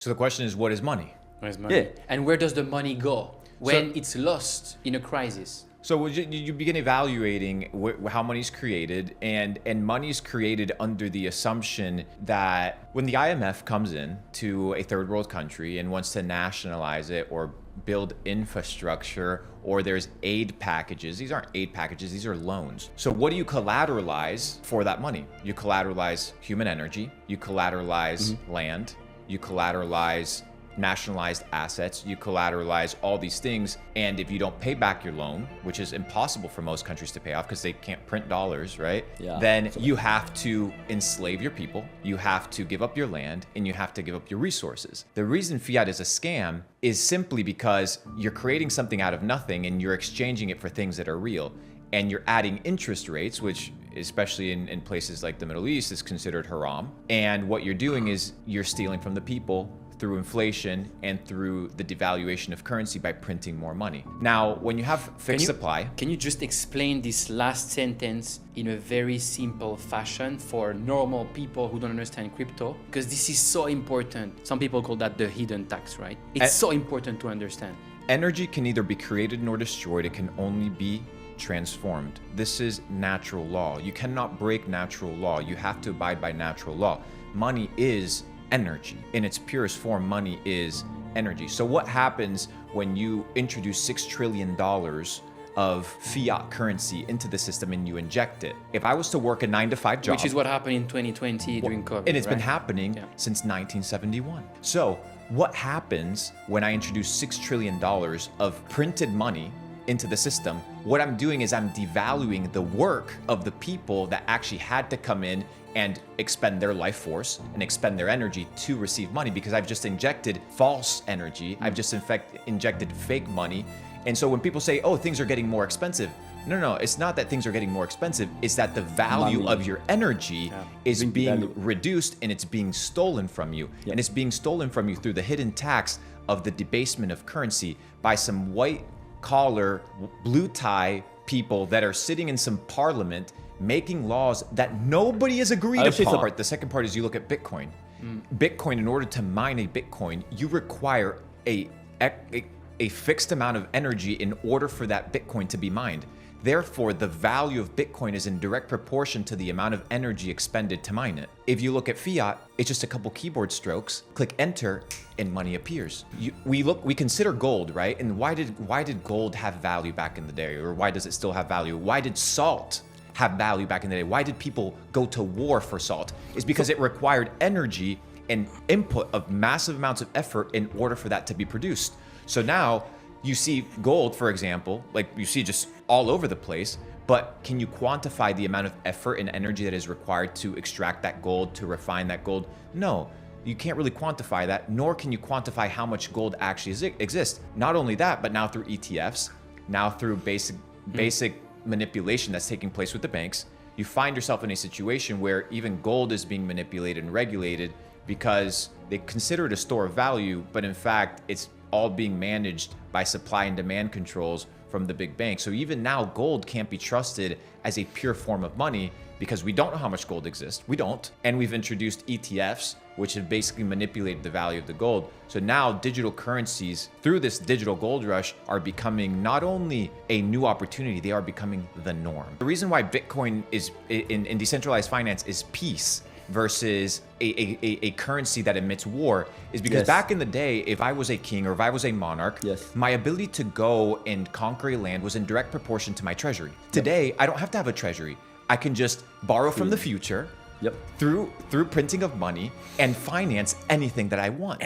So the question is, what is money? Where's money? Yeah. And where does the money go when it's lost in a crisis? So you begin evaluating how money's created, and money's created under the assumption that when the IMF comes in to a third world country and wants to nationalize it or build infrastructure, or there's aid packages. These aren't aid packages, these are loans. So what do you collateralize for that money? You collateralize human energy, you collateralize land, you collateralize nationalized assets, you collateralize all these things, and if you don't pay back your loan, which is impossible for most countries to pay off because they can't print dollars, right? Yeah. Then you have to enslave your people, you have to give up your land, and you have to give up your resources. The reason fiat is a scam is simply because you're creating something out of nothing and you're exchanging it for things that are real, and you're adding interest rates, which especially in places like the Middle East is considered haram. And what you're doing is you're stealing from the people through inflation and through the devaluation of currency by printing more money. Now, when you have fixed supply... Can you just explain this last sentence in a very simple fashion for normal people who don't understand crypto? Because this is so important. Some people call that the hidden tax, right? It's so important to understand. Energy can neither be created nor destroyed. It can only be transformed. This is natural law. You cannot break natural law. You have to abide by natural law. Money is energy. In its purest form, money is energy. So what happens when you introduce $6 trillion of fiat currency into the system and you inject it? If I was to work a 9-to-5 job... Which is what happened in 2020 during COVID, and it's been right? happening since 1971. So what happens when I introduce $6 trillion of printed money into the system? What I'm doing is I'm devaluing the work of the people that actually had to come in and expend their life force and expend their energy to receive money, because I've just injected false energy. I've just injected fake money. And so when people say, oh, things are getting more expensive, no, it's not that things are getting more expensive. It's that the value of your energy is being reduced and it's being stolen from you. And it's being stolen from you through the hidden tax of the debasement of currency by some white collar, blue tie people that are sitting in some parliament making laws that nobody has agreed upon. The second part is you look at Bitcoin. Bitcoin, in order to mine a Bitcoin, you require a fixed amount of energy in order for that Bitcoin to be mined. Therefore, the value of Bitcoin is in direct proportion to the amount of energy expended to mine it. If you look at fiat, it's just a couple keyboard strokes, click enter, and money appears. We consider gold, right? And why did gold have value back in the day? Or why does it still have value? Why did salt have value back in the day? Why did people go to war for salt? It's because it required energy and input of massive amounts of effort in order for that to be produced. So now you see gold, for example, like you see just all over the place, but can you quantify the amount of effort and energy that is required to extract that gold, to refine that gold? No, you can't really quantify that, nor can you quantify how much gold actually exists. Not only that, but now through ETFs, now through basic manipulation that's taking place with the banks, you find yourself in a situation where even gold is being manipulated and regulated because they consider it a store of value, but in fact, it's all being managed by supply and demand controls from the big banks. So even now, gold can't be trusted as a pure form of money because we don't know how much gold exists. We don't. And we've introduced ETFs, which have basically manipulated the value of the gold. So now digital currencies, through this digital gold rush, are becoming not only a new opportunity, they are becoming the norm. The reason why Bitcoin is in decentralized finance is peace versus a currency that emits war is because back in the day, if I was a king or if I was a monarch, my ability to go and conquer a land was in direct proportion to my treasury. Today, I don't have to have a treasury. I can just borrow from the future through printing of money and finance anything that I want.